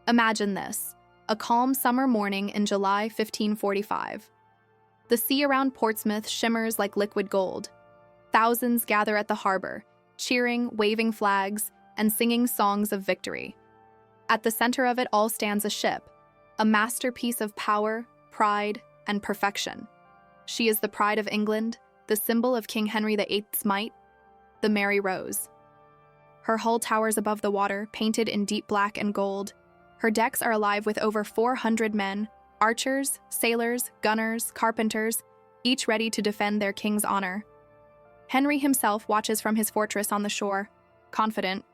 Imagine this, a calm summer morning in July 1545. The sea around Portsmouth shimmers like liquid gold. Thousands gather at the harbor, cheering, waving flags, and singing songs of victory. At the center of it all stands a ship, a masterpiece of power, pride, and perfection. She is the pride of England, the symbol of King Henry VIII's might, the Mary Rose. Her hull towers above the water, painted in deep black and gold. Her decks are alive with over 400 men, archers, sailors, gunners, carpenters, each ready to defend their king's honor. Henry himself watches from his fortress on the shore, confident,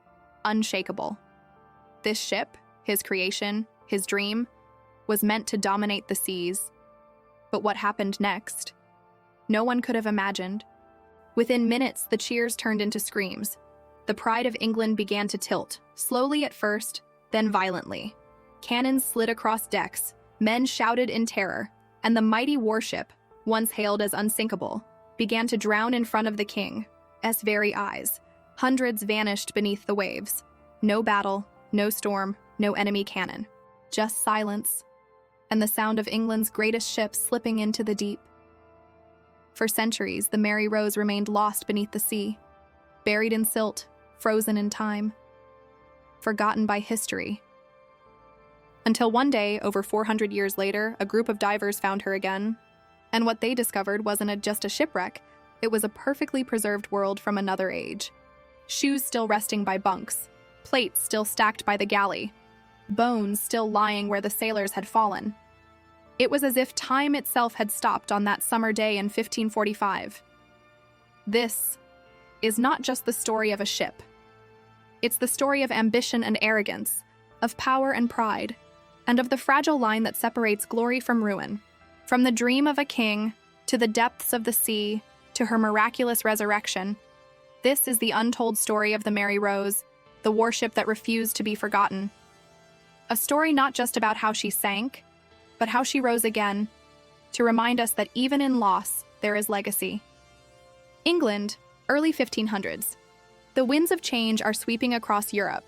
unshakable. This ship, his creation, his dream, was meant to dominate the seas. But what happened next? No one could have imagined. Within minutes, the cheers turned into screams. The pride of England began to tilt, slowly at first, then violently. Cannons slid across decks, men shouted in terror, and the mighty Warship, once hailed as unsinkable, began to drown in front of the king's very eyes. Hundreds vanished beneath the waves. No battle, no storm, no enemy cannon. Just silence, and the sound of England's greatest ship slipping into the deep. For centuries, the Mary Rose remained lost beneath the sea, buried in silt, frozen in time, forgotten by history. Until one day, over 400 years later, a group of divers found her again. And what they discovered wasn't just a shipwreck, it was a perfectly preserved world from another age. Shoes still resting by bunks, plates still stacked by the galley, bones still lying where the sailors had fallen. It was as if time itself had stopped on that summer day in 1545. This is not just the story of a ship. It's the story of ambition and arrogance, of power and pride, and of the fragile line that separates glory from ruin. From the dream of a king, to the depths of the sea, to her miraculous resurrection, this is the untold story of the Mary Rose, the warship that refused to be forgotten. A story not just about how she sank, but how she rose again, to remind us that even in loss, there is legacy. England, early 1500s. The winds of change are sweeping across Europe.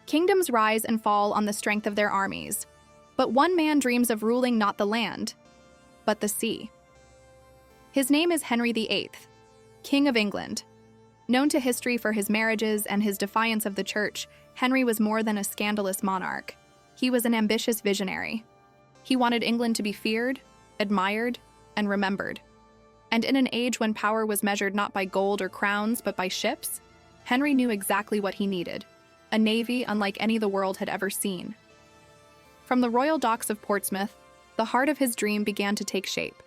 Kingdoms rise and fall on the strength of their armies, but one man dreams of ruling not the land, but the sea. His name is Henry VIII, King of England. Known to history for his marriages and his defiance of the church, Henry was more than a scandalous monarch. He was an ambitious visionary. He wanted England to be feared, admired, and remembered. And in an age when power was measured not by gold or crowns, but by ships, Henry knew exactly what he needed: a navy unlike any the world had ever seen. From the royal docks of Portsmouth, the heart of his dream began to take shape.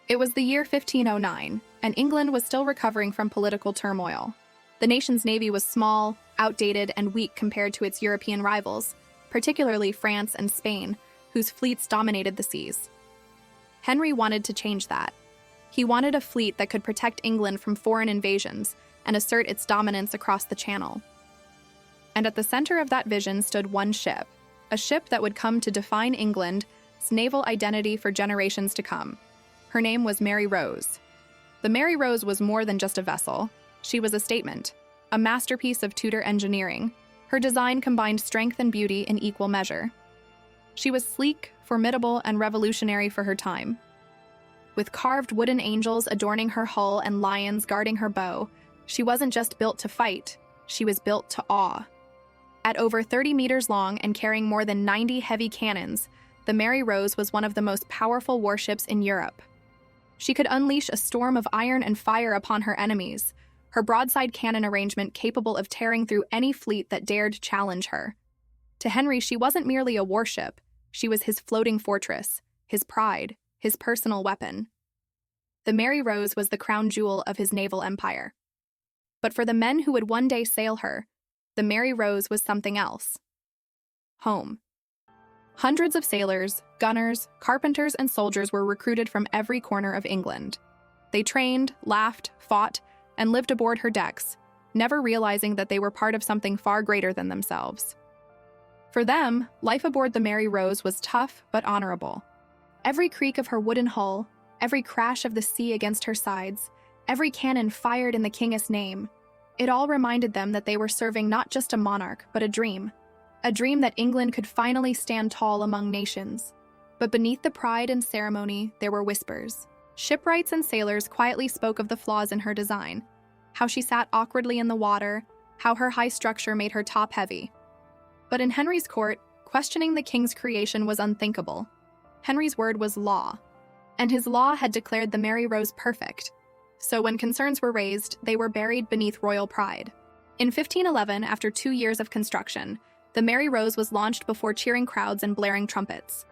It was the year 1509, and England was still recovering from political turmoil. The nation's navy was small, outdated, and weak compared to its European rivals, particularly France and Spain, whose fleets dominated the seas. Henry wanted to change that. He wanted a fleet that could protect England from foreign invasions and assert its dominance across the Channel. And at the center of that vision stood one ship, a ship that would come to define England's naval identity for generations to come. Her name was Mary Rose. The Mary Rose was more than just a vessel. She was a statement, a masterpiece of Tudor engineering. Her design combined strength and beauty in equal measure. She was sleek, formidable, and revolutionary for her time. With carved wooden angels adorning her hull and lions guarding her bow, she wasn't just built to fight, she was built to awe. At over 30 meters long and carrying more than 90 heavy cannons, the Mary Rose was one of the most powerful warships in Europe. She could unleash a storm of iron and fire upon her enemies, her broadside cannon arrangement capable of tearing through any fleet that dared challenge her. To Henry, she wasn't merely a warship, she was his floating fortress, his pride, his personal weapon. The Mary Rose was the crown jewel of his naval empire. But for the men who would one day sail her, the Mary Rose was something else. Home. Hundreds of sailors, gunners, carpenters, and soldiers were recruited from every corner of England. They trained, laughed, fought, and lived aboard her decks, never realizing that they were part of something far greater than themselves. For them, life aboard the Mary Rose was tough but honorable. Every creak of her wooden hull, every crash of the sea against her sides, every cannon fired in the king's name, it all reminded them that they were serving not just a monarch, but a dream. a dream that England could finally stand tall among nations. But beneath the pride and ceremony, there were whispers. Shipwrights and sailors quietly spoke of the flaws in her design, how she sat awkwardly in the water, how her high structure made her top-heavy. But in Henry's court, questioning the king's creation was unthinkable. Henry's word was law, and his law had declared the Mary Rose perfect. So when concerns were raised, they were buried beneath royal pride. In 1511, after 2 years of construction, the Mary Rose was launched before cheering crowds and blaring trumpets.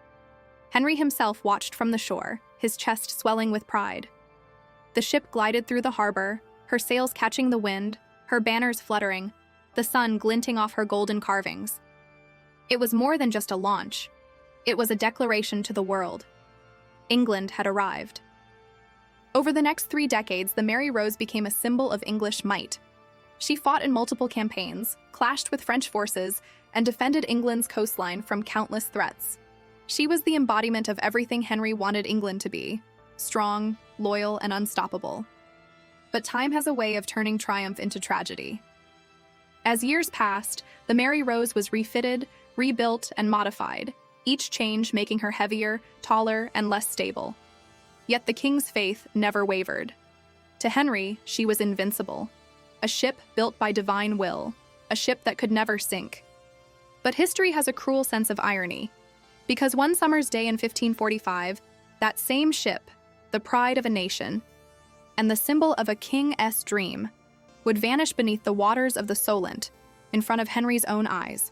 Henry himself watched from the shore, his chest swelling with pride. The ship glided through the harbor, her sails catching the wind, her banners fluttering, the sun glinting off her golden carvings. It was more than just a launch. It was a declaration to the world. England had arrived. Over the next 3 decades, the Mary Rose became a symbol of English might. She fought in multiple campaigns, clashed with French forces, and defended England's coastline from countless threats. She was the embodiment of everything Henry wanted England to be: strong, loyal, and unstoppable. But time has a way of turning triumph into tragedy. As years passed, the Mary Rose was refitted, rebuilt, and modified, each change making her heavier, taller, and less stable. Yet the king's faith never wavered. To Henry, she was invincible, a ship built by divine will, a ship that could never sink. But history has a cruel sense of irony, because one summer's day in 1545, that same ship, the pride of a nation, and the symbol of a king's dream, would vanish beneath the waters of the Solent, in front of Henry's own eyes.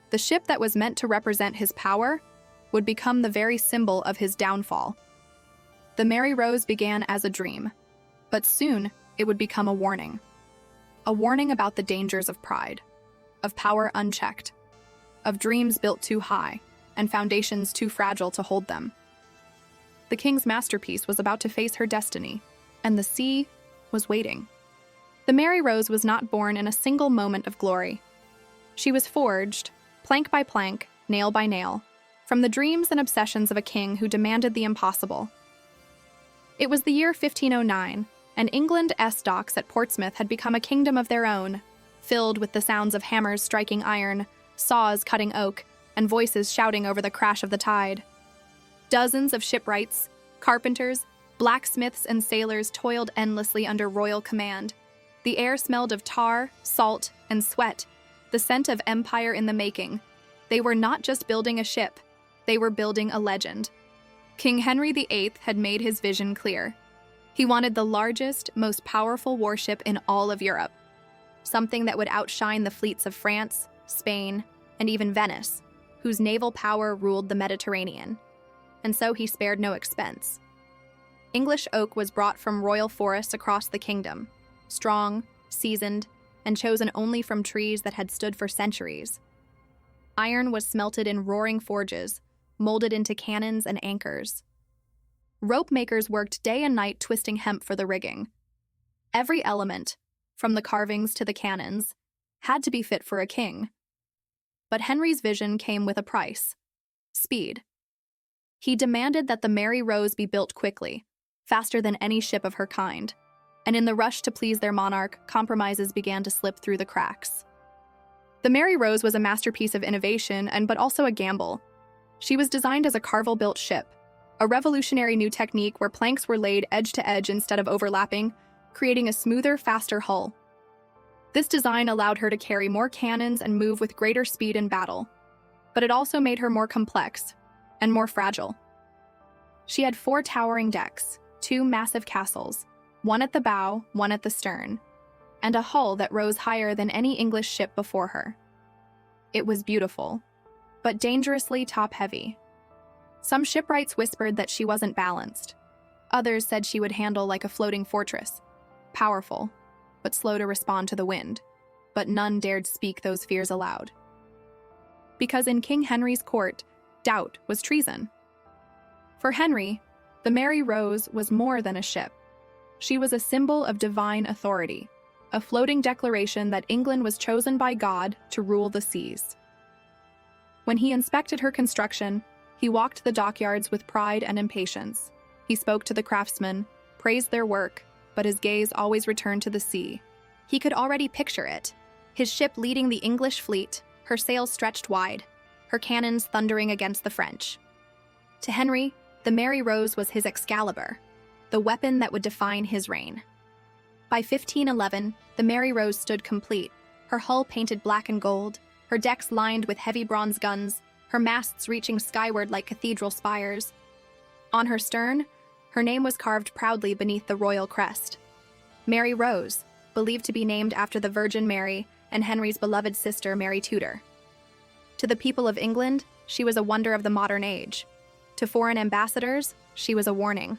The ship that was meant to represent his power would become the very symbol of his downfall. The Mary Rose began as a dream, but soon it would become a warning. A warning about the dangers of pride, of power unchecked, of dreams built too high, and foundations too fragile to hold them. The king's masterpiece was about to face her destiny, and the sea was waiting. The Mary Rose was not born in a single moment of glory. She was forged, plank by plank, nail by nail, from the dreams and obsessions of a king who demanded the impossible. It was the year 1509, and England's docks at Portsmouth had become a kingdom of their own, filled with the sounds of hammers striking iron, saws cutting oak, and voices shouting over the crash of the tide. Dozens of shipwrights, carpenters, blacksmiths, and sailors toiled endlessly under royal command. The air smelled of tar, salt, and sweat, the scent of empire in the making. They were not just building a ship, they were building a legend. King Henry VIII had made his vision clear. He wanted the largest, most powerful warship in all of Europe, something that would outshine the fleets of France, Spain, and even Venice, whose naval power ruled the Mediterranean. And so he spared no expense. English oak was brought from royal forests across the kingdom, strong, seasoned, and chosen only from trees that had stood for centuries. Iron was smelted in roaring forges, molded into cannons and anchors. Rope makers worked day and night twisting hemp for the rigging. Every element, from the carvings to the cannons, had to be fit for a king. But Henry's vision came with a price: speed. He demanded that the Mary Rose be built quickly, faster than any ship of her kind, and in the rush to please their monarch, compromises began to slip through the cracks. The Mary Rose was a masterpiece of innovation but also a gamble. She was designed as a carvel-built ship, a revolutionary new technique where planks were laid edge to edge instead of overlapping, creating a smoother, faster hull. This design allowed her to carry more cannons and move with greater speed in battle, but it also made her more complex and more fragile. She had 4 towering decks, 2 massive castles, one at the bow, one at the stern, and a hull that rose higher than any English ship before her. It was beautiful, but dangerously top-heavy. Some shipwrights whispered that she wasn't balanced. Others said she would handle like a floating fortress, powerful, but slow to respond to the wind. But none dared speak those fears aloud. Because in King Henry's court, doubt was treason. For Henry, the Mary Rose was more than a ship. She was a symbol of divine authority, a floating declaration that England was chosen by God to rule the seas. When he inspected her construction, he walked the dockyards with pride and impatience. He spoke to the craftsmen, praised their work, but his gaze always returned to the sea. He could already picture it, his ship leading the English fleet, her sails stretched wide, her cannons thundering against the French. To Henry, the Mary Rose was his Excalibur, the weapon that would define his reign. By 1511, the Mary Rose stood complete, her hull painted black and gold, her decks lined with heavy bronze guns, her masts reaching skyward like cathedral spires. On her stern, her name was carved proudly beneath the royal crest. Mary Rose, believed to be named after the Virgin Mary and Henry's beloved sister Mary Tudor. To the people of England, she was a wonder of the modern age. To foreign ambassadors, she was a warning.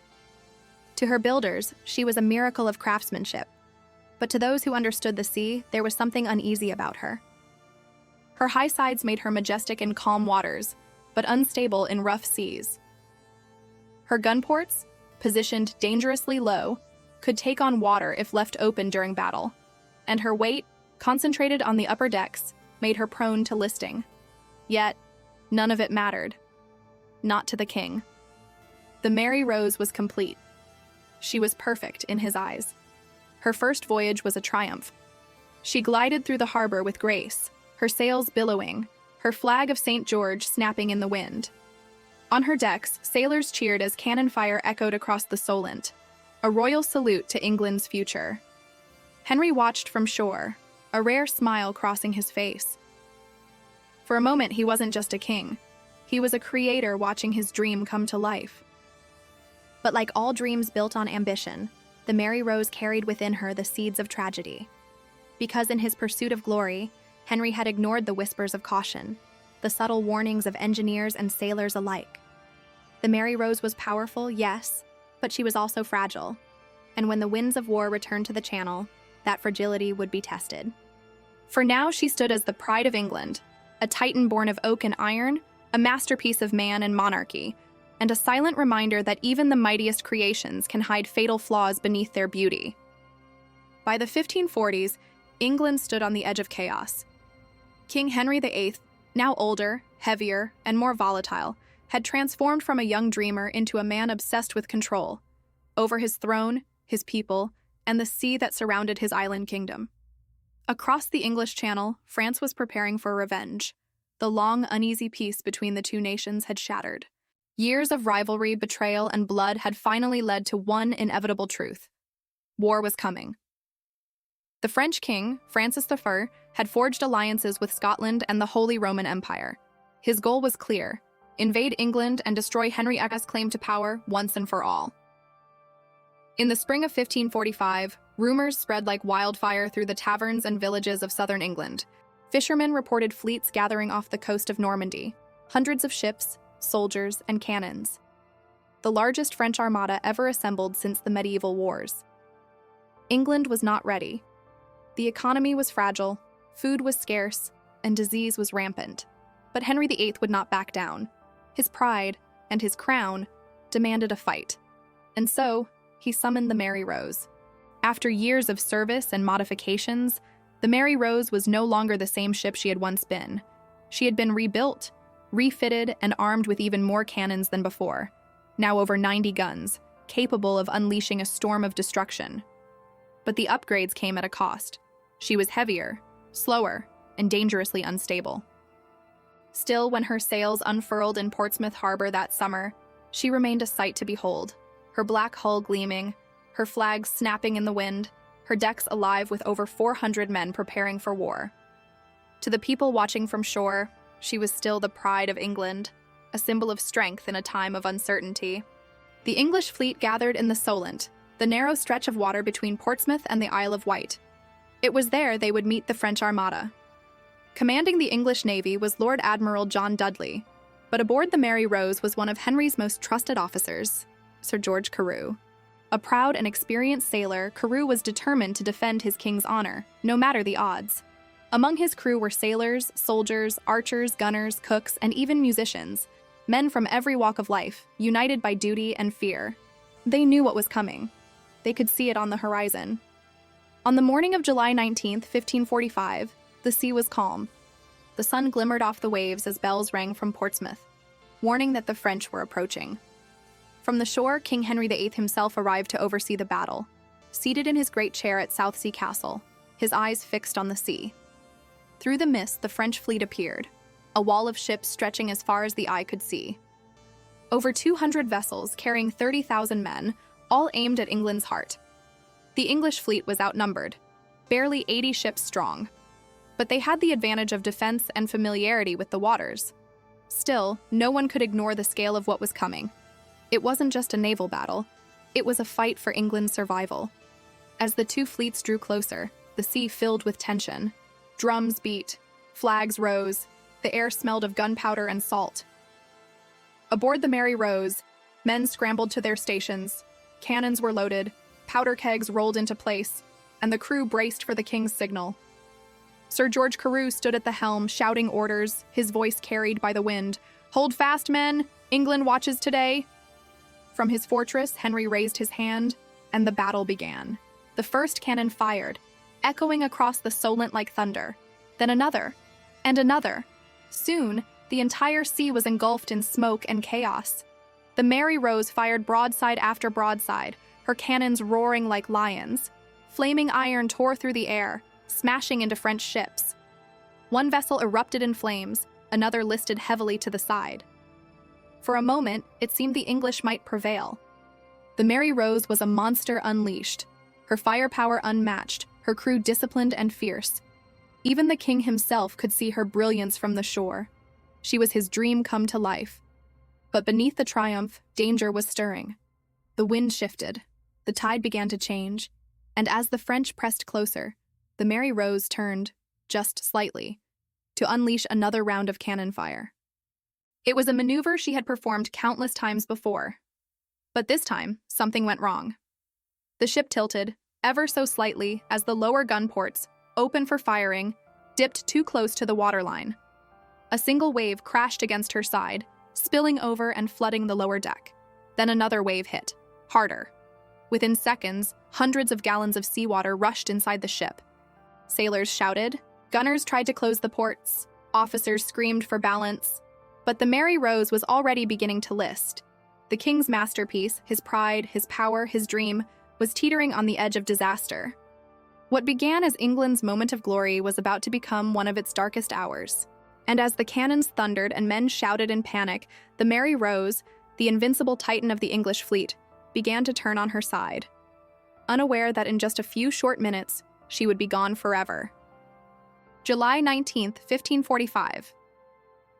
To her builders, she was a miracle of craftsmanship. But to those who understood the sea, there was something uneasy about her. Her high sides made her majestic in calm waters, but unstable in rough seas. Her gun ports, positioned dangerously low, could take on water if left open during battle, and her weight, concentrated on the upper decks, made her prone to listing. Yet, none of it mattered. Not to the king. The Mary Rose was complete. She was perfect in his eyes. Her first voyage was a triumph. She glided through the harbor with grace, her sails billowing, her flag of St. George snapping in the wind. On her decks, sailors cheered as cannon fire echoed across the Solent, a royal salute to England's future. Henry watched from shore, a rare smile crossing his face. For a moment, he wasn't just a king. He was a creator watching his dream come to life. But like all dreams built on ambition, the Mary Rose carried within her the seeds of tragedy. Because in his pursuit of glory, Henry had ignored the whispers of caution, the subtle warnings of engineers and sailors alike. The Mary Rose was powerful, yes, but she was also fragile. And when the winds of war returned to the Channel, that fragility would be tested. For now, she stood as the pride of England, a titan born of oak and iron, a masterpiece of man and monarchy, and a silent reminder that even the mightiest creations can hide fatal flaws beneath their beauty. By the 1540s, England stood on the edge of chaos. King Henry VIII, now older, heavier, and more volatile, had transformed from a young dreamer into a man obsessed with control over his throne, his people, and the sea that surrounded his island kingdom. Across the English Channel, France was preparing for revenge. The long, uneasy peace between the two nations had shattered. Years of rivalry, betrayal, and blood had finally led to one inevitable truth. War was coming. The French king, Francis I, had forged alliances with Scotland and the Holy Roman Empire. His goal was clear: invade England and destroy Henry VIII's claim to power once and for all. In the spring of 1545, rumors spread like wildfire through the taverns and villages of southern England. Fishermen reported fleets gathering off the coast of Normandy, hundreds of ships, soldiers, and cannons. The largest French armada ever assembled since the medieval wars. England was not ready. The economy was fragile, food was scarce, and disease was rampant. But Henry VIII would not back down. His pride, and his crown, demanded a fight. And so, he summoned the Mary Rose. After years of service and modifications, the Mary Rose was no longer the same ship she had once been. She had been rebuilt, refitted, and armed with even more cannons than before, now over 90 guns, capable of unleashing a storm of destruction. But the upgrades came at a cost. She was heavier, slower, and dangerously unstable. Still, when her sails unfurled in Portsmouth Harbor that summer, she remained a sight to behold, her black hull gleaming, her flags snapping in the wind, her decks alive with over 400 men preparing for war. To the people watching from shore, she was still the pride of England, a symbol of strength in a time of uncertainty. The English fleet gathered in the Solent, the narrow stretch of water between Portsmouth and the Isle of Wight. It was there they would meet the French Armada. Commanding the English Navy was Lord Admiral John Dudley, but aboard the Mary Rose was one of Henry's most trusted officers, Sir George Carew. A proud and experienced sailor, Carew was determined to defend his king's honor, no matter the odds. Among his crew were sailors, soldiers, archers, gunners, cooks, and even musicians, men from every walk of life, united by duty and fear. They knew what was coming. They could see it on the horizon. On the morning of July 19, 1545, the sea was calm. The sun glimmered off the waves as bells rang from Portsmouth, warning that the French were approaching. From the shore, King Henry VIII himself arrived to oversee the battle, seated in his great chair at Southsea Castle, his eyes fixed on the sea. Through the mist, the French fleet appeared, a wall of ships stretching as far as the eye could see. Over 200 vessels carrying 30,000 men, all aimed at England's heart. The English fleet was outnumbered, barely 80 ships strong, but they had the advantage of defense and familiarity with the waters. Still, no one could ignore the scale of what was coming. It wasn't just a naval battle, it was a fight for England's survival. As the two fleets drew closer, the sea filled with tension. Drums beat, flags rose, the air smelled of gunpowder and salt. Aboard the Mary Rose, men scrambled to their stations, cannons were loaded, powder kegs rolled into place, and the crew braced for the King's signal. Sir George Carew stood at the helm, shouting orders, his voice carried by the wind. "Hold fast, men! England watches today!" From his fortress, Henry raised his hand, and the battle began. The first cannon fired, echoing across the Solent like thunder. Then another, and another. Soon, the entire sea was engulfed in smoke and chaos. The Mary Rose fired broadside after broadside, her cannons roaring like lions. Flaming iron tore through the air, smashing into French ships. One vessel erupted in flames, another listed heavily to the side. For a moment, it seemed the English might prevail. The Mary Rose was a monster unleashed, her firepower unmatched, her crew disciplined and fierce. Even the king himself could see her brilliance from the shore. She was his dream come to life. But beneath the triumph, danger was stirring. The wind shifted, the tide began to change, and as the French pressed closer, the Mary Rose turned, just slightly, to unleash another round of cannon fire. It was a maneuver she had performed countless times before. But this time, something went wrong. The ship tilted, ever so slightly, as the lower gun ports, open for firing, dipped too close to the waterline. A single wave crashed against her side, spilling over and flooding the lower deck. Then another wave hit, harder. Within seconds, hundreds of gallons of seawater rushed inside the ship. Sailors shouted, gunners tried to close the ports, officers screamed for balance. But the Mary Rose was already beginning to list. The king's masterpiece, his pride, his power, his dream, was teetering on the edge of disaster. What began as England's moment of glory was about to become one of its darkest hours. And as the cannons thundered and men shouted in panic, the Mary Rose, the invincible titan of the English fleet, began to turn on her side. Unaware that in just a few short minutes, she would be gone forever. July 19th, 1545.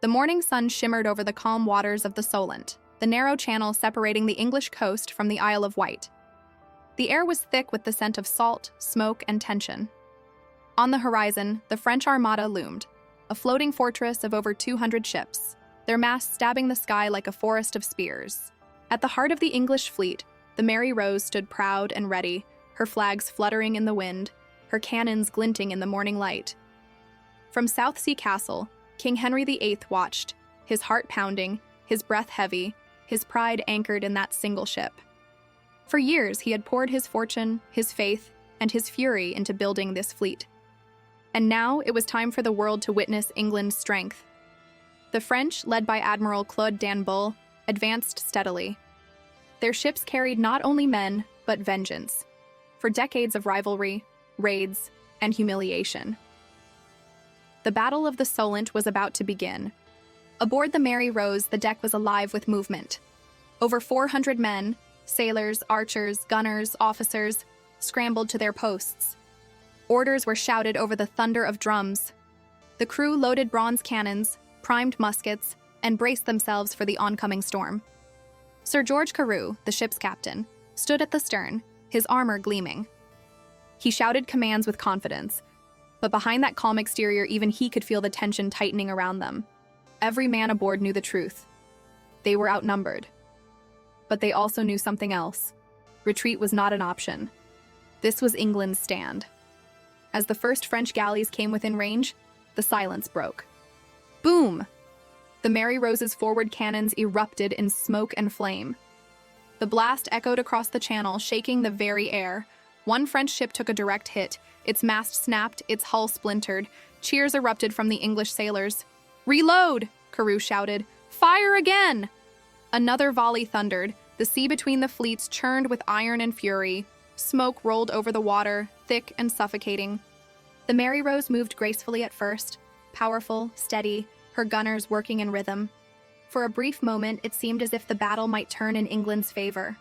The morning sun shimmered over the calm waters of the Solent, the narrow channel separating the English coast from the Isle of Wight. The air was thick with the scent of salt, smoke, and tension. On the horizon, the French Armada loomed, a floating fortress of over 200 ships, their masts stabbing the sky like a forest of spears. At the heart of the English fleet, the Mary Rose stood proud and ready, her flags fluttering in the wind, her cannons glinting in the morning light. From Southsea Castle, King Henry VIII watched, his heart pounding, his breath heavy, his pride anchored in that single ship. For years, he had poured his fortune, his faith, and his fury into building this fleet. And now it was time for the world to witness England's strength. The French, led by Admiral Claude d'Annebault, advanced steadily. Their ships carried not only men, but vengeance, for decades of rivalry, raids, and humiliation. The Battle of the Solent was about to begin. Aboard the Mary Rose, the deck was alive with movement. Over 400 men, sailors, archers, gunners, officers, scrambled to their posts. Orders were shouted over the thunder of drums. The crew loaded bronze cannons, primed muskets, and braced themselves for the oncoming storm. Sir George Carew, the ship's captain, stood at the stern, his armor gleaming. He shouted commands with confidence, but behind that calm exterior, even he could feel the tension tightening around them. Every man aboard knew the truth. They were outnumbered. But they also knew something else. Retreat was not an option. This was England's stand. As the first French galleys came within range, the silence broke. Boom! The Mary Rose's forward cannons erupted in smoke and flame. The blast echoed across the channel, shaking the very air. One French ship took a direct hit. Its mast snapped, its hull splintered. Cheers erupted from the English sailors. "Reload!" Carew shouted. "Fire again!" Another volley thundered. The sea between the fleets churned with iron and fury. Smoke rolled over the water, thick and suffocating. The Mary Rose moved gracefully at first, powerful, steady, her gunners working in rhythm. For a brief moment, it seemed as if the battle might turn in England's favor.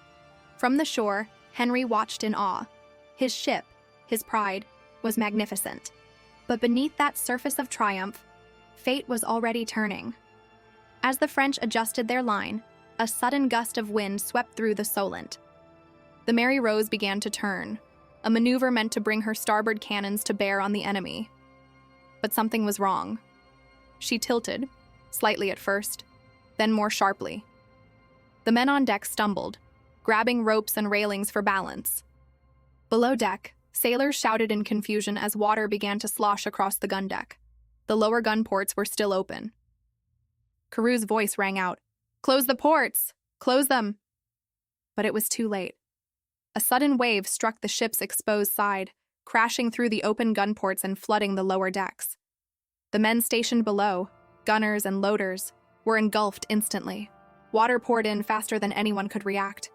From the shore, Henry watched in awe. His ship, his pride, was magnificent. But beneath that surface of triumph, fate was already turning. As the French adjusted their line, a sudden gust of wind swept through the Solent. The Mary Rose began to turn, a maneuver meant to bring her starboard cannons to bear on the enemy. But something was wrong. She tilted, slightly at first, then more sharply. The men on deck stumbled, grabbing ropes and railings for balance. Below deck, sailors shouted in confusion as water began to slosh across the gun deck. The lower gun ports were still open. Carew's voice rang out, "Close the ports! Close them!" But it was too late. A sudden wave struck the ship's exposed side, crashing through the open gun ports and flooding the lower decks. The men stationed below, gunners and loaders, were engulfed instantly. Water poured in faster than anyone could react.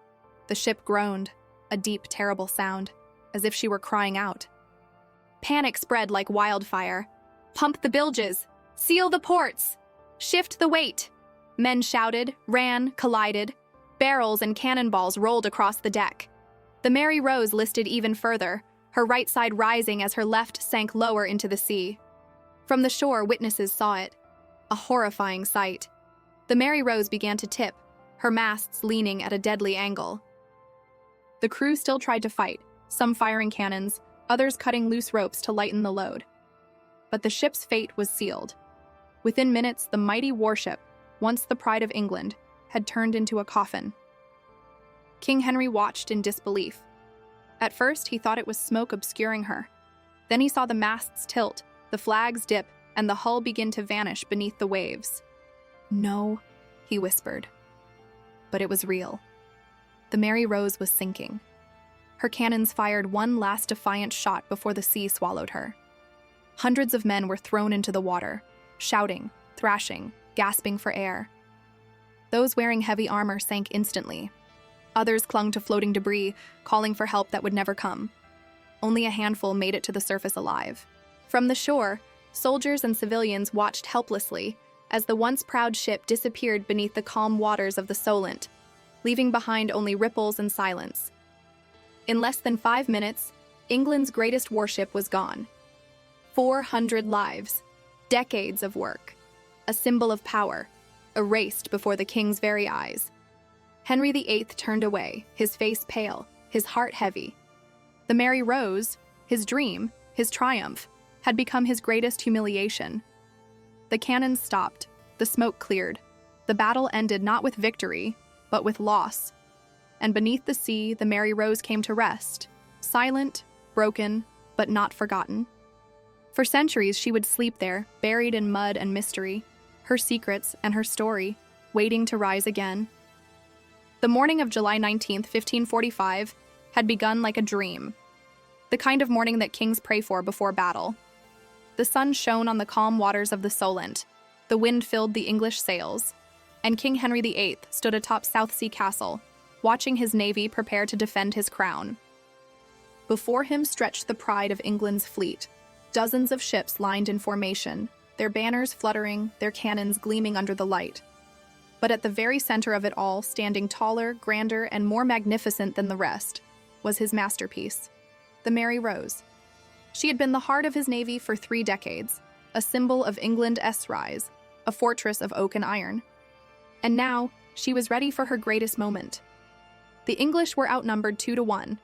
The ship groaned, a deep, terrible sound, as if she were crying out. Panic spread like wildfire. "Pump the bilges! Seal the ports! Shift the weight!" Men shouted, ran, collided. Barrels and cannonballs rolled across the deck. The Mary Rose listed even further, her right side rising as her left sank lower into the sea. From the shore, witnesses saw it. A horrifying sight. The Mary Rose began to tip, her masts leaning at a deadly angle. The crew still tried to fight, some firing cannons, others cutting loose ropes to lighten the load. But the ship's fate was sealed. Within minutes, the mighty Warship, once the pride of England, had turned into a coffin. King Henry watched in disbelief. At first, he thought it was smoke obscuring her. Then he saw the masts tilt, the flags dip, and the hull begin to vanish beneath the waves. "No," he whispered. But it was real. The Mary Rose was sinking. Her cannons fired one last defiant shot before the sea swallowed her. Hundreds of men were thrown into the water, shouting, thrashing, gasping for air. Those wearing heavy armor sank instantly. Others clung to floating debris, calling for help that would never come. Only a handful made it to the surface alive. From the shore, soldiers and civilians watched helplessly as the once proud ship disappeared beneath the calm waters of the Solent, leaving behind only ripples and silence. In less than 5 minutes, England's greatest warship was gone. 400 lives, decades of work, a symbol of power, erased before the king's very eyes. Henry VIII turned away, his face pale, his heart heavy. The Mary Rose, his dream, his triumph, had become his greatest humiliation. The cannons stopped, the smoke cleared. The battle ended not with victory, but with loss. And beneath the sea, the Mary Rose came to rest, silent, broken, but not forgotten. For centuries, she would sleep there, buried in mud and mystery, her secrets and her story, waiting to rise again. The morning of July 19, 1545, had begun like a dream, the kind of morning that kings pray for before battle. The sun shone on the calm waters of the Solent, the wind filled the English sails, and King Henry VIII stood atop Southsea Castle, watching his navy prepare to defend his crown. Before him stretched the pride of England's fleet, dozens of ships lined in formation, their banners fluttering, their cannons gleaming under the light. But at the very center of it all, standing taller, grander, and more magnificent than the rest, was his masterpiece, the Mary Rose. She had been the heart of his navy for 3 decades, a symbol of England's rise, a fortress of oak and iron. And now, she was ready for her greatest moment. The English were outnumbered 2-1.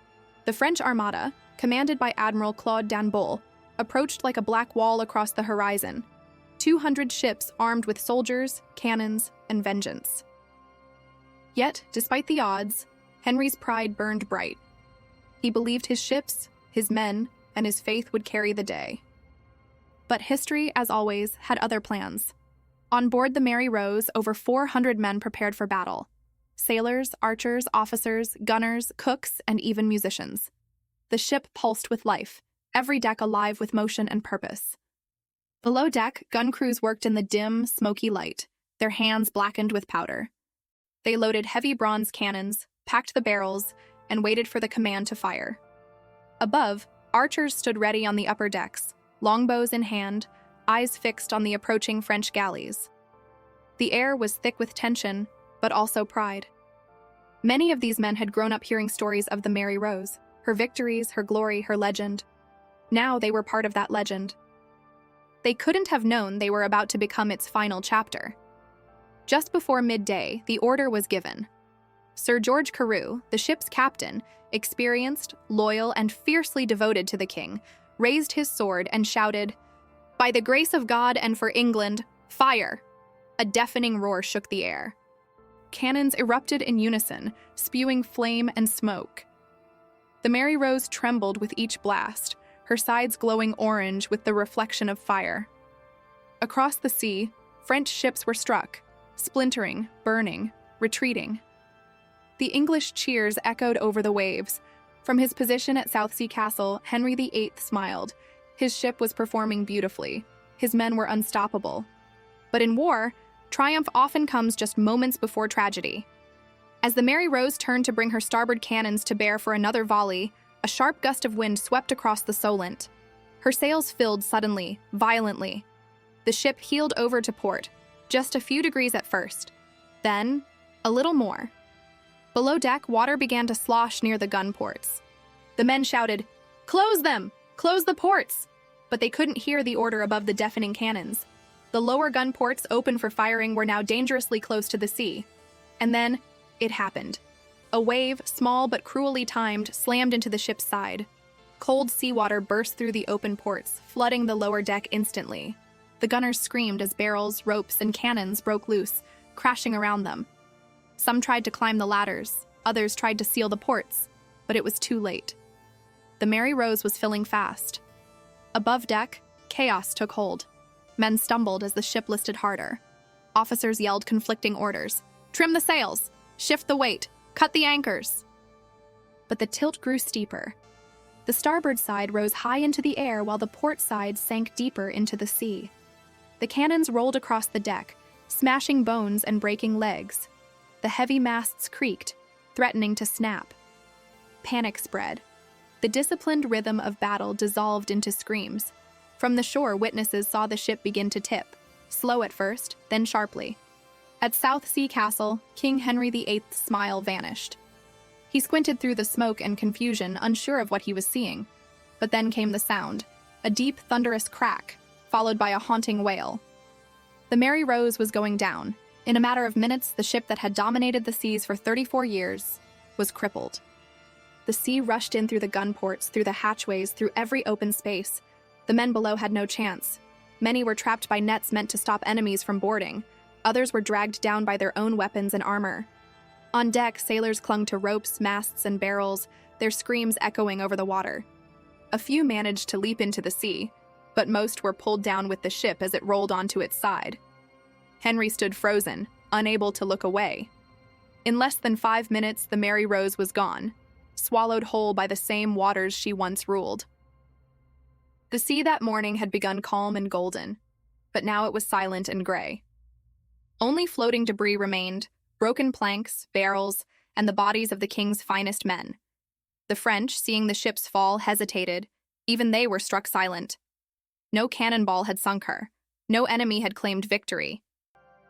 The French Armada, commanded by Admiral Claude d'Annebault, approached like a black wall across the horizon, 200 ships armed with soldiers, cannons, and vengeance. Yet, despite the odds, Henry's pride burned bright. He believed his ships, his men, and his faith would carry the day. But history, as always, had other plans. On board the Mary Rose, over 400 men prepared for battle. Sailors, archers, officers, gunners, cooks, and even musicians. The ship pulsed with life, every deck alive with motion and purpose. Below deck, gun crews worked in the dim, smoky light, their hands blackened with powder. They loaded heavy bronze cannons, packed the barrels, and waited for the command to fire. Above, archers stood ready on the upper decks, longbows in hand, eyes fixed on the approaching French galleys. The air was thick with tension, but also pride. Many of these men had grown up hearing stories of the Mary Rose, her victories, her glory, her legend. Now they were part of that legend. They couldn't have known they were about to become its final chapter. Just before midday, the order was given. Sir George Carew, the ship's captain, experienced, loyal, and fiercely devoted to the king, raised his sword and shouted, "By the grace of God and for England, fire!" A deafening roar shook the air. Cannons erupted in unison, spewing flame and smoke. The Mary Rose trembled with each blast, her sides glowing orange with the reflection of fire. Across the sea, French ships were struck, splintering, burning, retreating. The English cheers echoed over the waves. From his position at Southsea Castle, Henry VIII smiled. His ship was performing beautifully. His men were unstoppable. But in war, triumph often comes just moments before tragedy. As the Mary Rose turned to bring her starboard cannons to bear for another volley, a sharp gust of wind swept across the Solent. Her sails filled suddenly, violently. The ship heeled over to port, just a few degrees at first. Then, a little more. Below deck, water began to slosh near the gun ports. The men shouted, "Close them! Close the ports!" But they couldn't hear the order above the deafening cannons. The lower gun ports open for firing were now dangerously close to the sea. And then, it happened. A wave, small but cruelly timed, slammed into the ship's side. Cold seawater burst through the open ports, flooding the lower deck instantly. The gunners screamed as barrels, ropes, and cannons broke loose, crashing around them. Some tried to climb the ladders, others tried to seal the ports, but it was too late. The Mary Rose was filling fast. Above deck, chaos took hold. Men stumbled as the ship listed harder. Officers yelled conflicting orders. "Trim the sails! Shift the weight! Cut the anchors!" But the tilt grew steeper. The starboard side rose high into the air while the port side sank deeper into the sea. The cannons rolled across the deck, smashing bones and breaking legs. The heavy masts creaked, threatening to snap. Panic spread. The disciplined rhythm of battle dissolved into screams. From the shore, witnesses saw the ship begin to tip, slow at first, then sharply. At Southsea Castle, King Henry VIII's smile vanished. He squinted through the smoke and confusion, unsure of what he was seeing. But then came the sound, a deep, thunderous crack, followed by a haunting wail. The Mary Rose was going down. In a matter of minutes, the ship that had dominated the seas for 34 years was crippled. The sea rushed in through the gun ports, through the hatchways, through every open space. The men below had no chance. Many were trapped by nets meant to stop enemies from boarding. Others were dragged down by their own weapons and armor. On deck, sailors clung to ropes, masts, and barrels, their screams echoing over the water. A few managed to leap into the sea, but most were pulled down with the ship as it rolled onto its side. Henry stood frozen, unable to look away. In less than 5 minutes, the Mary Rose was gone, swallowed whole by the same waters she once ruled. The sea that morning had begun calm and golden, but now it was silent and gray. Only floating debris remained, broken planks, barrels, and the bodies of the king's finest men. The French, seeing the ship's fall, hesitated. Even they were struck silent. No cannonball had sunk her. No enemy had claimed victory.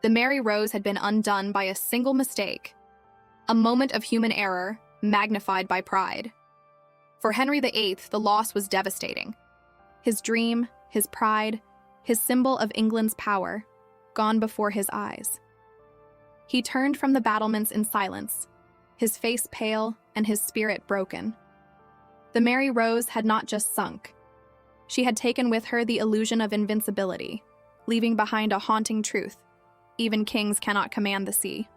The Mary Rose had been undone by a single mistake. A moment of human error, magnified by pride. For Henry VIII, the loss was devastating. His dream, his pride, his symbol of England's power, gone before his eyes. He turned from the battlements in silence, his face pale and his spirit broken. The Mary Rose had not just sunk. She had taken with her the illusion of invincibility, leaving behind a haunting truth: even kings cannot command the sea.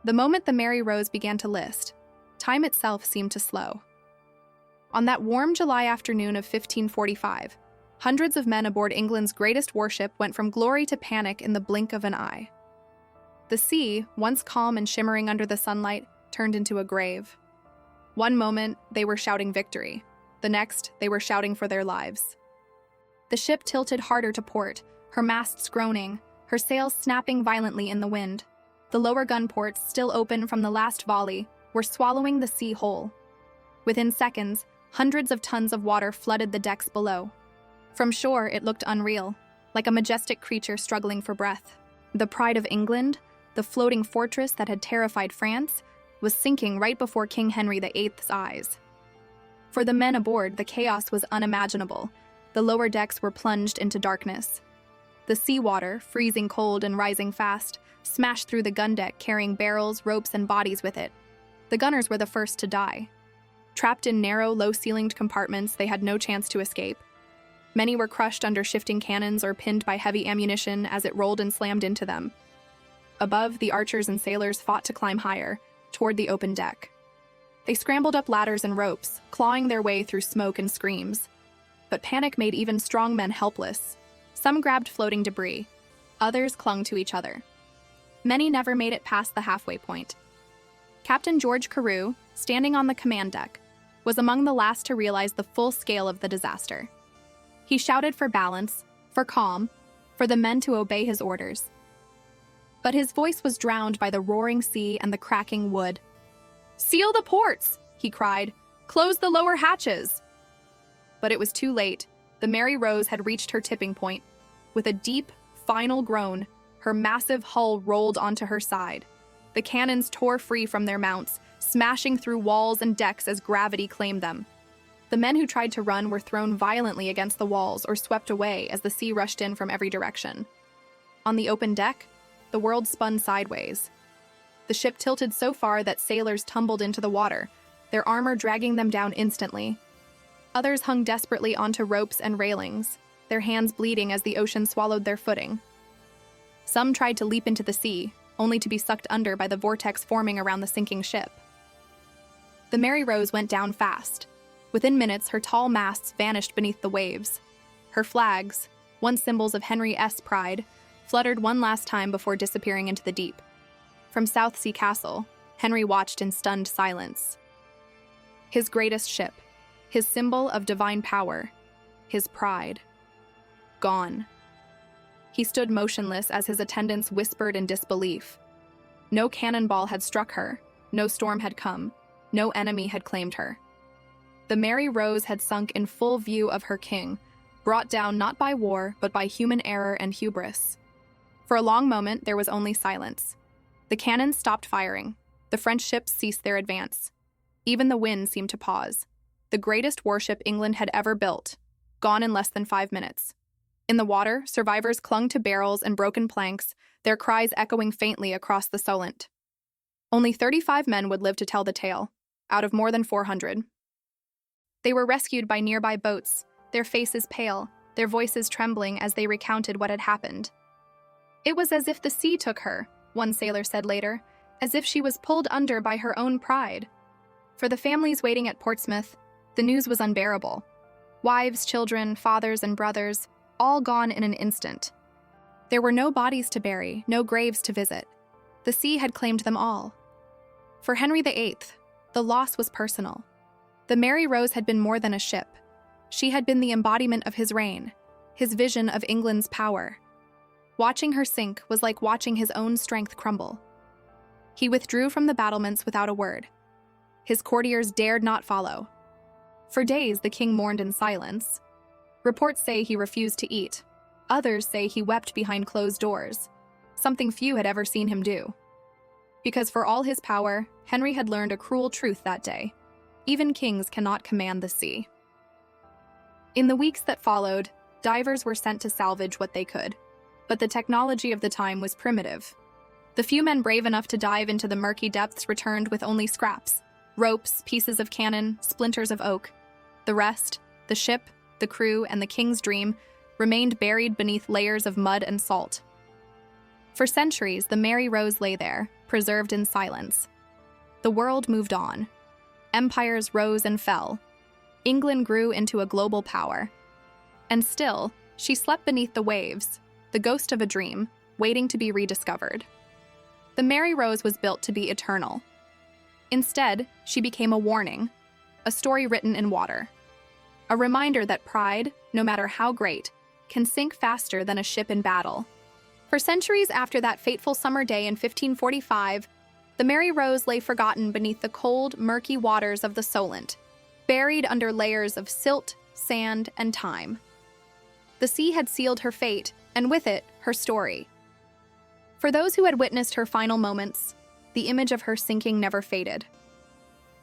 The moment the Mary Rose began to list, time itself seemed to slow. On that warm July afternoon of 1545, hundreds of men aboard England's greatest warship went from glory to panic in the blink of an eye. The sea, once calm and shimmering under the sunlight, turned into a grave. One moment, they were shouting victory. The next, they were shouting for their lives. The ship tilted harder to port, her masts groaning, her sails snapping violently in the wind. The lower gun ports, still open from the last volley, were swallowing the sea whole. Within seconds, hundreds of tons of water flooded the decks below. From shore, it looked unreal, like a majestic creature struggling for breath. The pride of England, the floating fortress that had terrified France, was sinking right before King Henry VIII's eyes. For the men aboard, the chaos was unimaginable. The lower decks were plunged into darkness. The seawater, freezing cold and rising fast, smashed through the gun deck, carrying barrels, ropes, and bodies with it. The gunners were the first to die. Trapped in narrow, low-ceilinged compartments, they had no chance to escape. Many were crushed under shifting cannons or pinned by heavy ammunition as it rolled and slammed into them. Above, the archers and sailors fought to climb higher, toward the open deck. They scrambled up ladders and ropes, clawing their way through smoke and screams. But panic made even strong men helpless. Some grabbed floating debris. Others clung to each other. Many never made it past the halfway point. Captain George Carew, standing on the command deck, was among the last to realize the full scale of the disaster. He shouted for balance, for calm, for the men to obey his orders. But his voice was drowned by the roaring sea and the cracking wood. "Seal the ports!" he cried. "Close the lower hatches!" But it was too late. The Mary Rose had reached her tipping point. With a deep, final groan, her massive hull rolled onto her side. The cannons tore free from their mounts, smashing through walls and decks as gravity claimed them. The men who tried to run were thrown violently against the walls or swept away as the sea rushed in from every direction. On the open deck, the world spun sideways. The ship tilted so far that sailors tumbled into the water, their armor dragging them down instantly. Others hung desperately onto ropes and railings, their hands bleeding as the ocean swallowed their footing. Some tried to leap into the sea, only to be sucked under by the vortex forming around the sinking ship. The Mary Rose went down fast. Within minutes, her tall masts vanished beneath the waves. Her flags, once symbols of Henry's pride, fluttered one last time before disappearing into the deep. From Southsea Castle, Henry watched in stunned silence. His greatest ship, his symbol of divine power, his pride, gone. He stood motionless as his attendants whispered in disbelief. No cannonball had struck her, no storm had come, no enemy had claimed her. The Mary Rose had sunk in full view of her king, brought down not by war, but by human error and hubris. For a long moment, there was only silence. The cannons stopped firing. The French ships ceased their advance. Even the wind seemed to pause. The greatest warship England had ever built, gone in less than 5 minutes. In the water, survivors clung to barrels and broken planks, their cries echoing faintly across the Solent. Only 35 men would live to tell the tale, out of more than 400. They were rescued by nearby boats, their faces pale, their voices trembling as they recounted what had happened. "It was as if the sea took her," one sailor said later, "as if she was pulled under by her own pride." For the families waiting at Portsmouth, the news was unbearable. Wives, children, fathers, and brothers, all gone in an instant. There were no bodies to bury, no graves to visit. The sea had claimed them all. For Henry VIII, the loss was personal. The Mary Rose had been more than a ship. She had been the embodiment of his reign, his vision of England's power. Watching her sink was like watching his own strength crumble. He withdrew from the battlements without a word. His courtiers dared not follow. For days, the king mourned in silence. Reports say he refused to eat. Others say he wept behind closed doors, something few had ever seen him do. Because for all his power, Henry had learned a cruel truth that day. Even kings cannot command the sea. In the weeks that followed, divers were sent to salvage what they could. But the technology of the time was primitive. The few men brave enough to dive into the murky depths returned with only scraps, ropes, pieces of cannon, splinters of oak. The rest, the ship, the crew, and the king's dream, remained buried beneath layers of mud and salt. For centuries, the Mary Rose lay there, preserved in silence. The world moved on. Empires rose and fell. England grew into a global power. And still, she slept beneath the waves, the ghost of a dream, waiting to be rediscovered. The Mary Rose was built to be eternal. Instead, she became a warning, a story written in water. A reminder that pride, no matter how great, can sink faster than a ship in battle. For centuries after that fateful summer day in 1545, the Mary Rose lay forgotten beneath the cold, murky waters of the Solent, buried under layers of silt, sand, and time. The sea had sealed her fate, and with it, her story. For those who had witnessed her final moments, the image of her sinking never faded.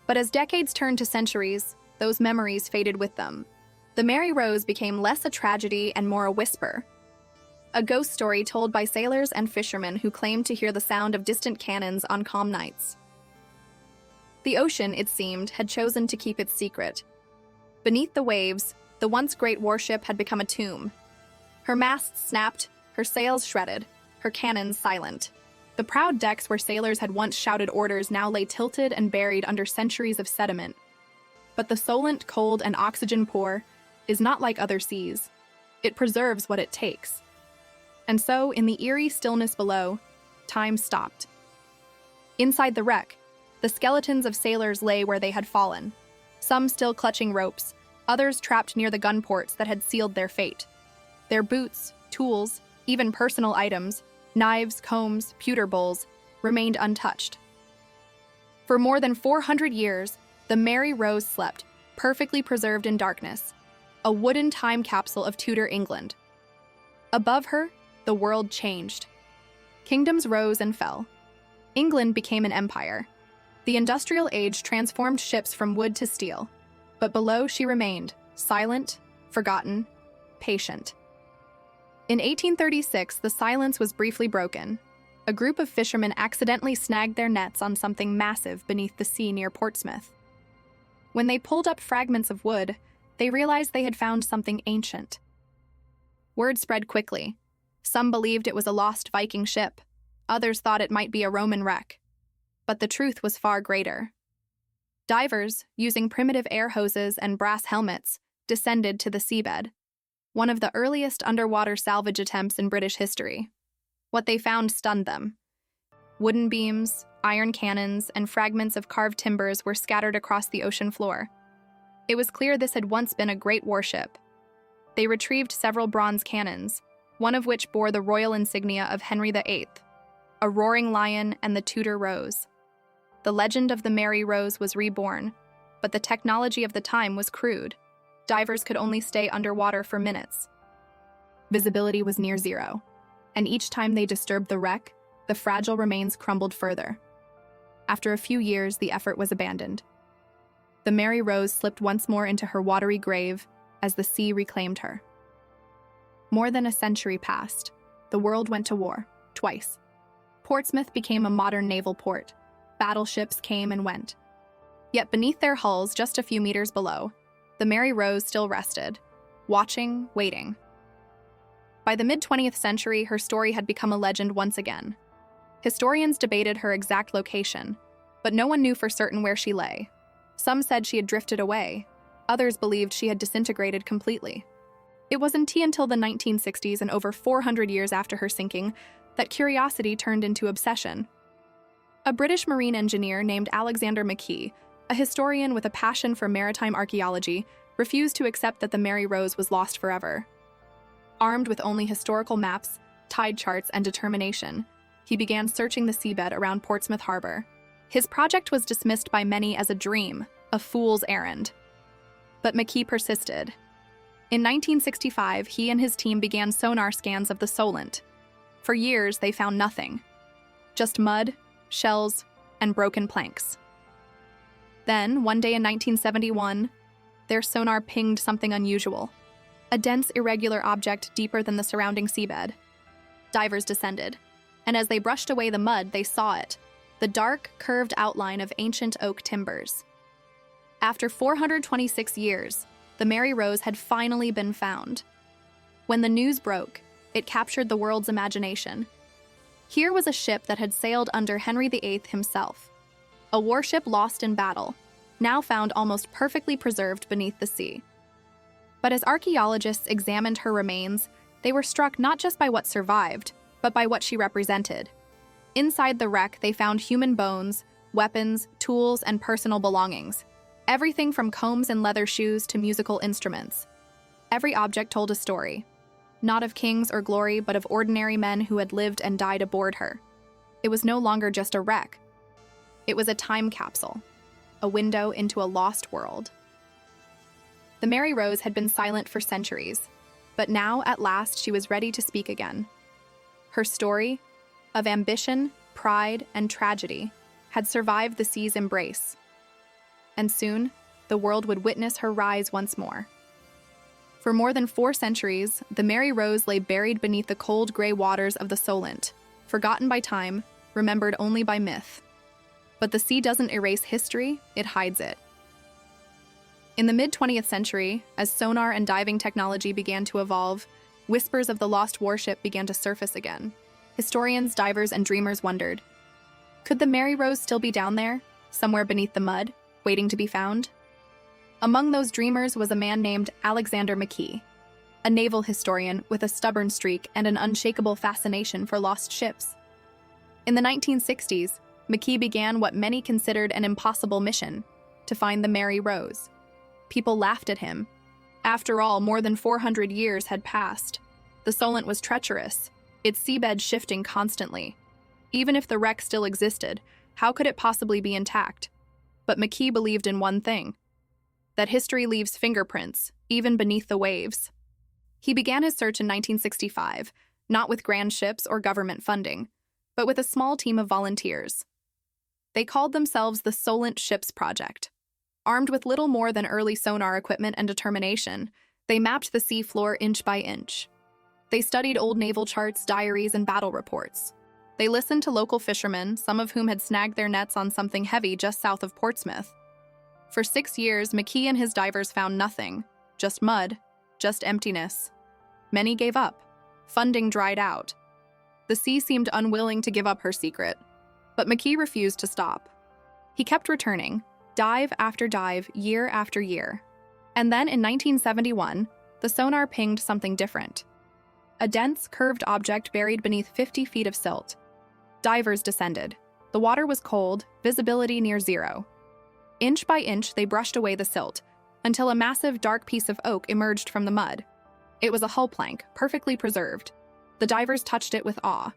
But as decades turned to centuries, those memories faded with them. The Mary Rose became less a tragedy and more a whisper. A ghost story told by sailors and fishermen who claimed to hear the sound of distant cannons on calm nights. The ocean, it seemed, had chosen to keep its secret. Beneath the waves, the once great warship had become a tomb. Her masts snapped, her sails shredded, her cannons silent. The proud decks where sailors had once shouted orders now lay tilted and buried under centuries of sediment. But the Solent, cold and oxygen-poor, is not like other seas. It preserves what it takes. And so, in the eerie stillness below, time stopped. Inside the wreck, the skeletons of sailors lay where they had fallen, some still clutching ropes, others trapped near the gun ports that had sealed their fate. Their boots, tools, even personal items, knives, combs, pewter bowls, remained untouched. For more than 400 years, the Mary Rose slept, perfectly preserved in darkness, a wooden time capsule of Tudor England. Above her, the world changed. Kingdoms rose and fell. England became an empire. The industrial age transformed ships from wood to steel, but below she remained, silent, forgotten, patient. In 1836, the silence was briefly broken. A group of fishermen accidentally snagged their nets on something massive beneath the sea near Portsmouth. When they pulled up fragments of wood, they realized they had found something ancient. Word spread quickly. Some believed it was a lost Viking ship. Others thought it might be a Roman wreck. But the truth was far greater. Divers, using primitive air hoses and brass helmets, descended to the seabed, one of the earliest underwater salvage attempts in British history. What they found stunned them. Wooden beams, iron cannons, and fragments of carved timbers were scattered across the ocean floor. It was clear this had once been a great warship. They retrieved several bronze cannons, one of which bore the royal insignia of Henry VIII, a roaring lion and the Tudor rose. The legend of the Mary Rose was reborn, but the technology of the time was crude. Divers could only stay underwater for minutes. Visibility was near zero, and each time they disturbed the wreck, the fragile remains crumbled further. After a few years, the effort was abandoned. The Mary Rose slipped once more into her watery grave as the sea reclaimed her. More than a century passed. The world went to war, twice. Portsmouth became a modern naval port. Battleships came and went. Yet beneath their hulls, just a few meters below, the Mary Rose still rested, watching, waiting. By the mid-20th century, her story had become a legend once again. Historians debated her exact location, but no one knew for certain where she lay. Some said she had drifted away. Others believed she had disintegrated completely. It wasn't until the 1960s and over 400 years after her sinking that curiosity turned into obsession. A British marine engineer named Alexander McKee, a historian with a passion for maritime archaeology, refused to accept that the Mary Rose was lost forever. Armed with only historical maps, tide charts, and determination, he began searching the seabed around Portsmouth Harbor. His project was dismissed by many as a dream, a fool's errand. But McKee persisted. In 1965, he and his team began sonar scans of the Solent. For years, they found nothing. Just mud, shells, and broken planks. Then, one day in 1971, their sonar pinged something unusual. A dense, irregular object deeper than the surrounding seabed. Divers descended, and as they brushed away the mud, they saw it, the dark, curved outline of ancient oak timbers. After 426 years, the Mary Rose had finally been found. When the news broke, it captured the world's imagination. Here was a ship that had sailed under Henry VIII himself. A warship lost in battle, now found almost perfectly preserved beneath the sea. But as archaeologists examined her remains, they were struck not just by what survived, but by what she represented. Inside the wreck, they found human bones, weapons, tools, and personal belongings. Everything from combs and leather shoes to musical instruments. Every object told a story, not of kings or glory, but of ordinary men who had lived and died aboard her. It was no longer just a wreck. It was a time capsule, a window into a lost world. The Mary Rose had been silent for centuries. But now, at last, she was ready to speak again. Her story, of ambition, pride, and tragedy, had survived the sea's embrace. And soon, the world would witness her rise once more. For more than 4 centuries, the Mary Rose lay buried beneath the cold gray waters of the Solent, forgotten by time, remembered only by myth. But the sea doesn't erase history, it hides it. In the mid-20th century, as sonar and diving technology began to evolve, whispers of the lost warship began to surface again. Historians, divers, and dreamers wondered, could the Mary Rose still be down there, somewhere beneath the mud, waiting to be found? Among those dreamers was a man named Alexander McKee, a naval historian with a stubborn streak and an unshakable fascination for lost ships. In the 1960s, McKee began what many considered an impossible mission, to find the Mary Rose. People laughed at him. After all, more than 400 years had passed. The Solent was treacherous, its seabed shifting constantly. Even if the wreck still existed, how could it possibly be intact? But McKee believed in one thing, that history leaves fingerprints, even beneath the waves. He began his search in 1965, not with grand ships or government funding, but with a small team of volunteers. They called themselves the Solent Ships Project. Armed with little more than early sonar equipment and determination, they mapped the sea floor inch by inch. They studied old naval charts, diaries, and battle reports. They listened to local fishermen, some of whom had snagged their nets on something heavy just south of Portsmouth. For 6 years, McKee and his divers found nothing, just mud, just emptiness. Many gave up. Funding dried out. The sea seemed unwilling to give up her secret, but McKee refused to stop. He kept returning, dive after dive, year after year. And then in 1971, the sonar pinged something different. A dense, curved object buried beneath 50 feet of silt. Divers descended. The water was cold, visibility near zero. Inch by inch, they brushed away the silt, until a massive, dark piece of oak emerged from the mud. It was a hull plank, perfectly preserved. The divers touched it with awe.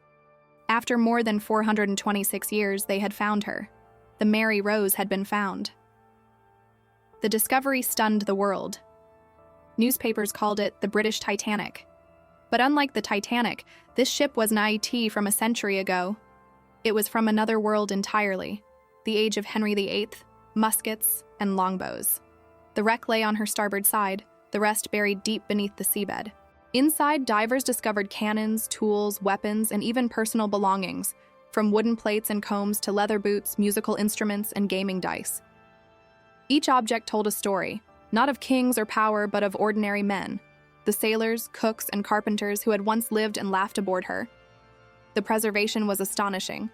After more than 426 years, they had found her. The Mary Rose had been found. The discovery stunned the world. Newspapers called it the British Titanic. But unlike the Titanic, this ship was an IT from a century ago. It was from another world entirely, the age of Henry VIII, muskets, and longbows. The wreck lay on her starboard side, the rest buried deep beneath the seabed. Inside, divers discovered cannons, tools, weapons, and even personal belongings, from wooden plates and combs to leather boots, musical instruments, and gaming dice. Each object told a story, not of kings or power, but of ordinary men, the sailors, cooks, and carpenters who had once lived and laughed aboard her. The preservation was astonishing.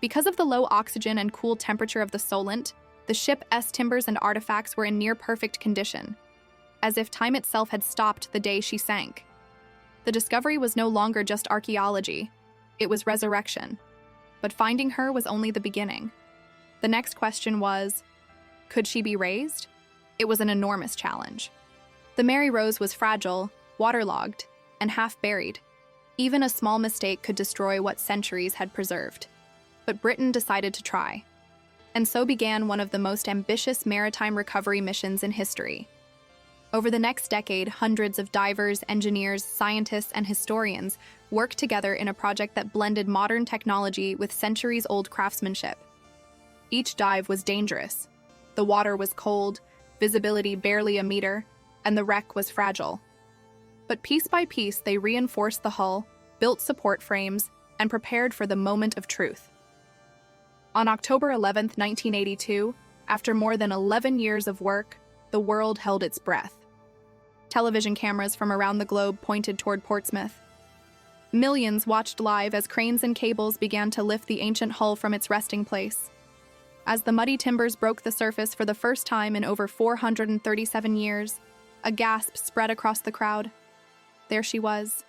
Because of the low oxygen and cool temperature of the Solent, the ship's timbers and artifacts were in near-perfect condition, as if time itself had stopped the day she sank. The discovery was no longer just archaeology, it was resurrection. But finding her was only the beginning. The next question was, could she be raised? It was an enormous challenge. The Mary Rose was fragile, waterlogged, and half-buried. Even a small mistake could destroy what centuries had preserved. But Britain decided to try. And so began one of the most ambitious maritime recovery missions in history. Over the next decade, hundreds of divers, engineers, scientists, and historians worked together in a project that blended modern technology with centuries-old craftsmanship. Each dive was dangerous. The water was cold, visibility barely a meter, and the wreck was fragile. But piece by piece, they reinforced the hull, built support frames, and prepared for the moment of truth. On October 11, 1982, after more than 11 years of work, the world held its breath. Television cameras from around the globe pointed toward Portsmouth. Millions watched live as cranes and cables began to lift the ancient hull from its resting place. As the muddy timbers broke the surface for the first time in over 437 years, a gasp spread across the crowd. There she was,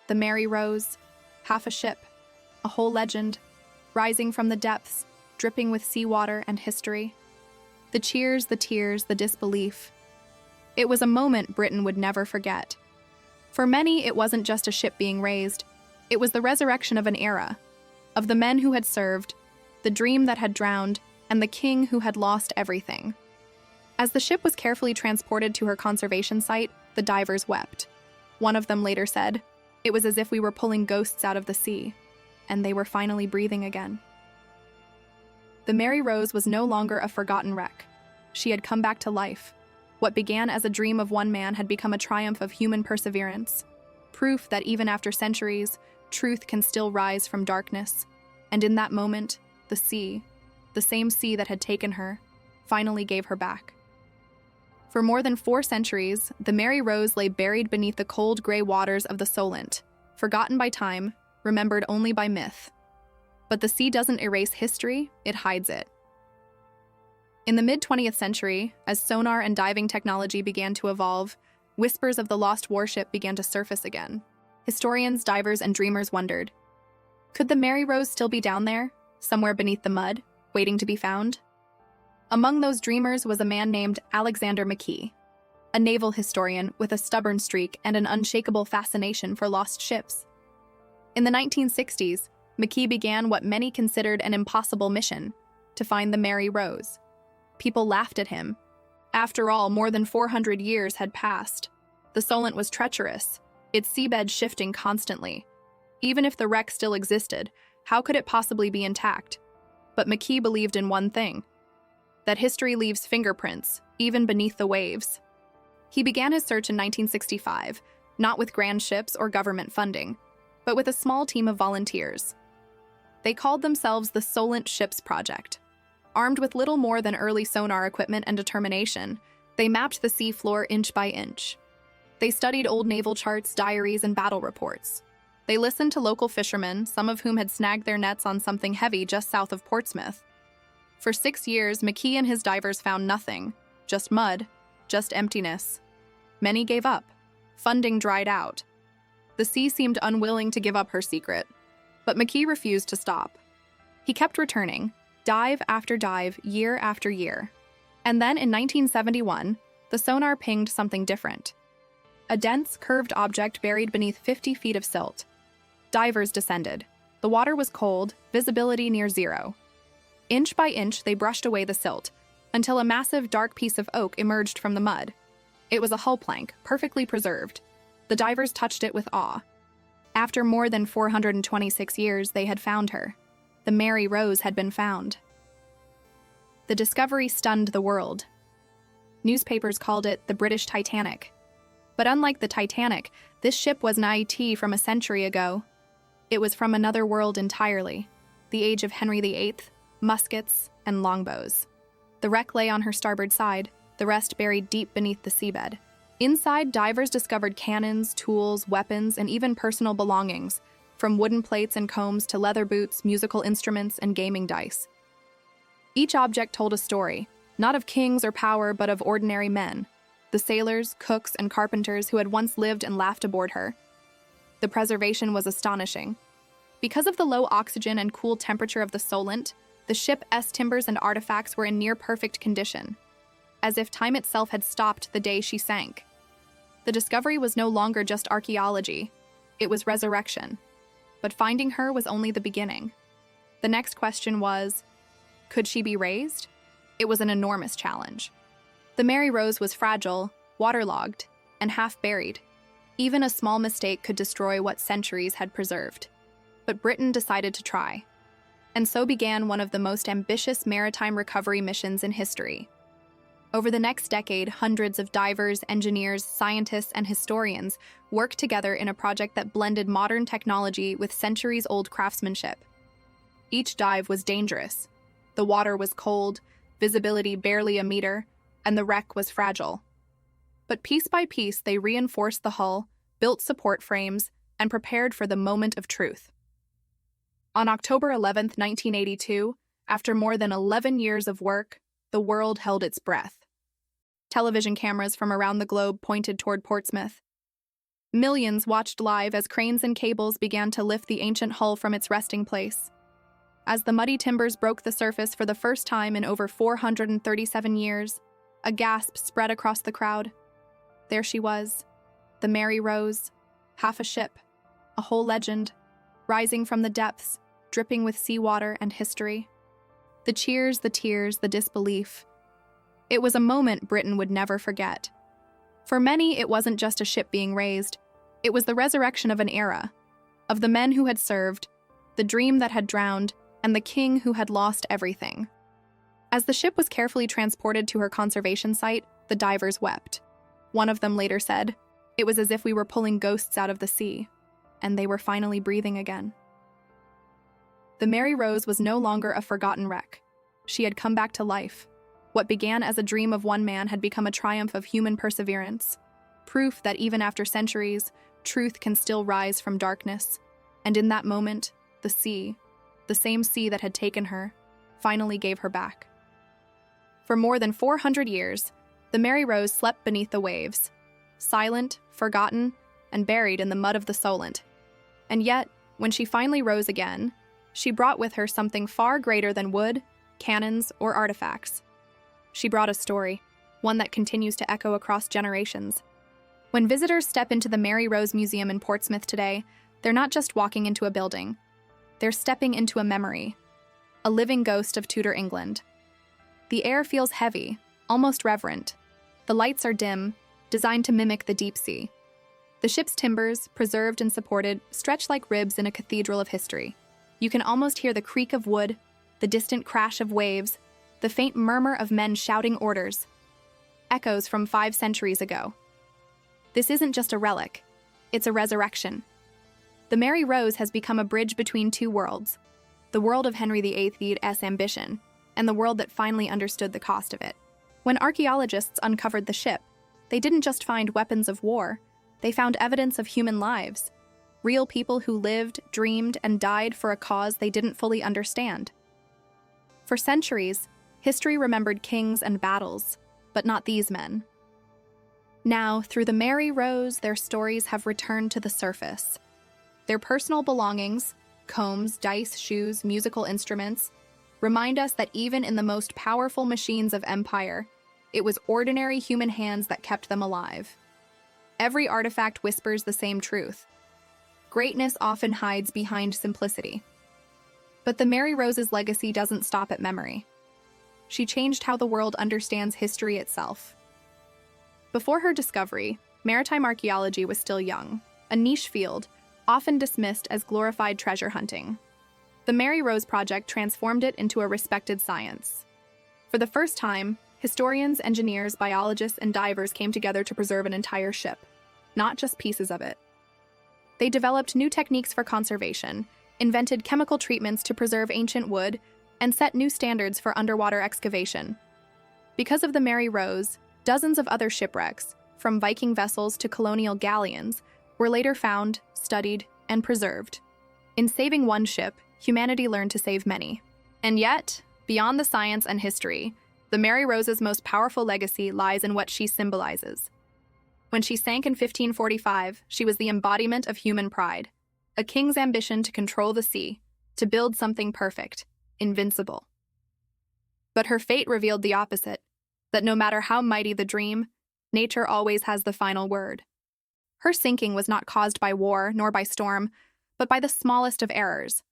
the Mary Rose, half a ship, a whole legend, rising from the depths, dripping with seawater and history. The cheers, the tears, the disbelief. It was a moment Britain would never forget. For many, it wasn't just a ship being raised. It was the resurrection of an era, of the men who had served, the dream that had drowned, and the king who had lost everything. As the ship was carefully transported to her conservation site, the divers wept. One of them later said, "It was as if we were pulling ghosts out of the sea, and they were finally breathing again." The Mary Rose was no longer a forgotten wreck. She had come back to life. What began as a dream of one man had become a triumph of human perseverance. Proof that even after centuries, truth can still rise from darkness. And in that moment, the sea, the same sea that had taken her, finally gave her back. For more than 4 centuries, the Mary Rose lay buried beneath the cold gray waters of the Solent, forgotten by time, remembered only by myth. But the sea doesn't erase history, it hides it. In the mid-20th century, as sonar and diving technology began to evolve, whispers of the lost warship began to surface again. Historians, divers, and dreamers wondered, could the Mary Rose still be down there, somewhere beneath the mud, waiting to be found? Among those dreamers was a man named Alexander McKee, a naval historian with a stubborn streak and an unshakable fascination for lost ships. In the 1960s, McKee began what many considered an impossible mission, to find the Mary Rose. People laughed at him. After all, more than 400 years had passed. The Solent was treacherous, its seabed shifting constantly. Even if the wreck still existed, how could it possibly be intact? But McKee believed in one thing, that history leaves fingerprints, even beneath the waves. He began his search in 1965, not with grand ships or government funding, but with a small team of volunteers. They called themselves the Solent Ships Project. Armed with little more than early sonar equipment and determination, they mapped the sea floor inch by inch. They studied old naval charts, diaries, and battle reports. They listened to local fishermen, some of whom had snagged their nets on something heavy just south of Portsmouth. For 6 years, McKee and his divers found nothing, just mud, just emptiness. Many gave up. Funding dried out. The sea seemed unwilling to give up her secret, but McKee refused to stop. He kept returning, dive after dive, year after year. And then in 1971, the sonar pinged something different. A dense, curved object buried beneath 50 feet of silt. Divers descended. The water was cold, visibility near zero. Inch by inch, they brushed away the silt, until a massive, dark piece of oak emerged from the mud. It was a hull plank, perfectly preserved. The divers touched it with awe. After more than 426 years, they had found her. The Mary Rose had been found. The discovery stunned the world. Newspapers called it the British Titanic. But unlike the Titanic, this ship was an IT from a century ago. It was from another world entirely, the age of Henry VIII, muskets, and longbows. The wreck lay on her starboard side, the rest buried deep beneath the seabed. Inside, divers discovered cannons, tools, weapons, and even personal belongings, from wooden plates and combs to leather boots, musical instruments, and gaming dice. Each object told a story, not of kings or power, but of ordinary men, the sailors, cooks, and carpenters who had once lived and laughed aboard her. The preservation was astonishing. Because of the low oxygen and cool temperature of the Solent, the ship's timbers and artifacts were in near-perfect condition, as if time itself had stopped the day she sank. The discovery was no longer just archaeology, it was resurrection. But finding her was only the beginning. The next question was, could she be raised? It was an enormous challenge. The Mary Rose was fragile, waterlogged, and half-buried. Even a small mistake could destroy what centuries had preserved. But Britain decided to try. And so began one of the most ambitious maritime recovery missions in history. Over the next decade, hundreds of divers, engineers, scientists, and historians worked together in a project that blended modern technology with centuries-old craftsmanship. Each dive was dangerous. The water was cold, visibility barely a meter, and the wreck was fragile. But piece by piece, they reinforced the hull, built support frames, and prepared for the moment of truth. On October 11, 1982, after more than 11 years of work, the world held its breath. Television cameras from around the globe pointed toward Portsmouth. Millions watched live as cranes and cables began to lift the ancient hull from its resting place. As the muddy timbers broke the surface for the first time in over 437 years, a gasp spread across the crowd. There she was, the Mary Rose, half a ship, a whole legend, rising from the depths, dripping with seawater and history. The cheers, the tears, the disbelief. It was a moment Britain would never forget. For many, it wasn't just a ship being raised. It was the resurrection of an era, of the men who had served, the dream that had drowned, and the king who had lost everything. As the ship was carefully transported to her conservation site, the divers wept. One of them later said, "It was as if we were pulling ghosts out of the sea, and they were finally breathing again." The Mary Rose was no longer a forgotten wreck. She had come back to life. What began as a dream of one man had become a triumph of human perseverance, proof that even after centuries, truth can still rise from darkness. And in that moment, the sea, the same sea that had taken her, finally gave her back. For more than 400 years, the Mary Rose slept beneath the waves, silent, forgotten, and buried in the mud of the Solent. And yet, when she finally rose again, she brought with her something far greater than wood, cannons, or artifacts. She brought a story, one that continues to echo across generations. When visitors step into the Mary Rose Museum in Portsmouth today, they're not just walking into a building. They're stepping into a memory, a living ghost of Tudor England. The air feels heavy, almost reverent. The lights are dim, designed to mimic the deep sea. The ship's timbers, preserved and supported, stretch like ribs in a cathedral of history. You can almost hear the creak of wood, the distant crash of waves, the faint murmur of men shouting orders. Echoes from 5 centuries ago. This isn't just a relic, it's a resurrection. The Mary Rose has become a bridge between two worlds, the world of Henry VIII's ambition, and the world that finally understood the cost of it. When archaeologists uncovered the ship, they didn't just find weapons of war, they found evidence of human lives, real people who lived, dreamed, and died for a cause they didn't fully understand. For centuries, history remembered kings and battles, but not these men. Now, through the Mary Rose, their stories have returned to the surface. Their personal belongings, combs, dice, shoes, musical instruments, remind us that even in the most powerful machines of empire, it was ordinary human hands that kept them alive. Every artifact whispers the same truth. Greatness often hides behind simplicity. But the Mary Rose's legacy doesn't stop at memory. She changed how the world understands history itself. Before her discovery, maritime archaeology was still young, a niche field, often dismissed as glorified treasure hunting. The Mary Rose Project transformed it into a respected science. For the first time, historians, engineers, biologists, and divers came together to preserve an entire ship, not just pieces of it. They developed new techniques for conservation, invented chemical treatments to preserve ancient wood, and set new standards for underwater excavation. Because of the Mary Rose, dozens of other shipwrecks, from Viking vessels to colonial galleons, were later found, studied, and preserved. In saving one ship, humanity learned to save many. And yet, beyond the science and history, the Mary Rose's most powerful legacy lies in what she symbolizes. When she sank in 1545, she was the embodiment of human pride, a king's ambition to control the sea, to build something perfect, invincible. But her fate revealed the opposite, that no matter how mighty the dream, nature always has the final word. Her sinking was not caused by war nor by storm, but by the smallest of errors.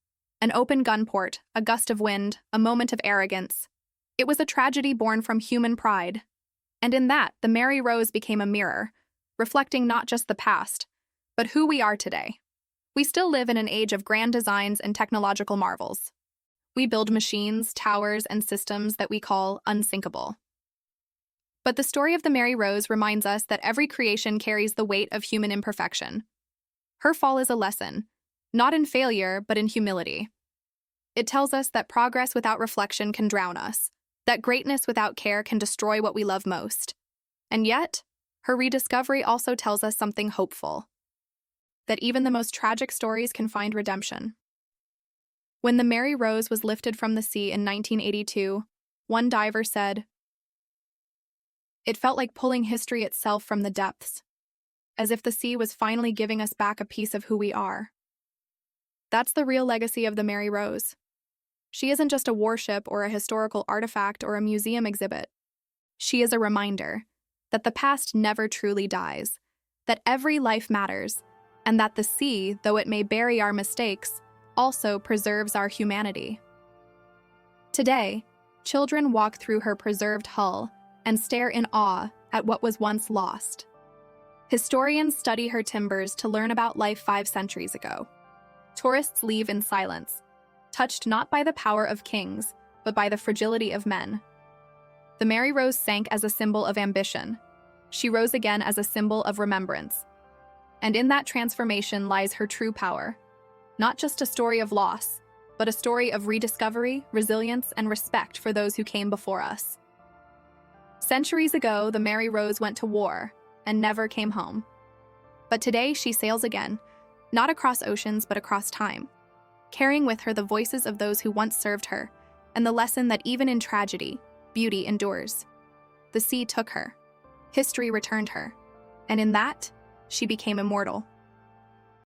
An open gun port, a gust of wind, a moment of arrogance. It was a tragedy born from human pride. And in that, the Mary Rose became a mirror, reflecting not just the past, but who we are today. We still live in an age of grand designs and technological marvels. We build machines, towers, and systems that we call unsinkable. But the story of the Mary Rose reminds us that every creation carries the weight of human imperfection. Her fall is a lesson, not in failure, but in humility. It tells us that progress without reflection can drown us, that greatness without care can destroy what we love most. And yet, her rediscovery also tells us something hopeful, that even the most tragic stories can find redemption. When the Mary Rose was lifted from the sea in 1982, one diver said, "It felt like pulling history itself from the depths, as if the sea was finally giving us back a piece of who we are." That's the real legacy of the Mary Rose. She isn't just a warship or a historical artifact or a museum exhibit. She is a reminder that the past never truly dies, that every life matters, and that the sea, though it may bury our mistakes, also preserves our humanity. Today, children walk through her preserved hull and stare in awe at what was once lost. Historians study her timbers to learn about life 5 centuries ago. Tourists leave in silence, touched not by the power of kings, but by the fragility of men. The Mary Rose sank as a symbol of ambition. She rose again as a symbol of remembrance. And in that transformation lies her true power. Not just a story of loss, but a story of rediscovery, resilience, and respect for those who came before us. Centuries ago, the Mary Rose went to war and never came home. But today she sails again, not across oceans, but across time, carrying with her the voices of those who once served her, and the lesson that even in tragedy, beauty endures. The sea took her. History returned her. And in that, she became immortal.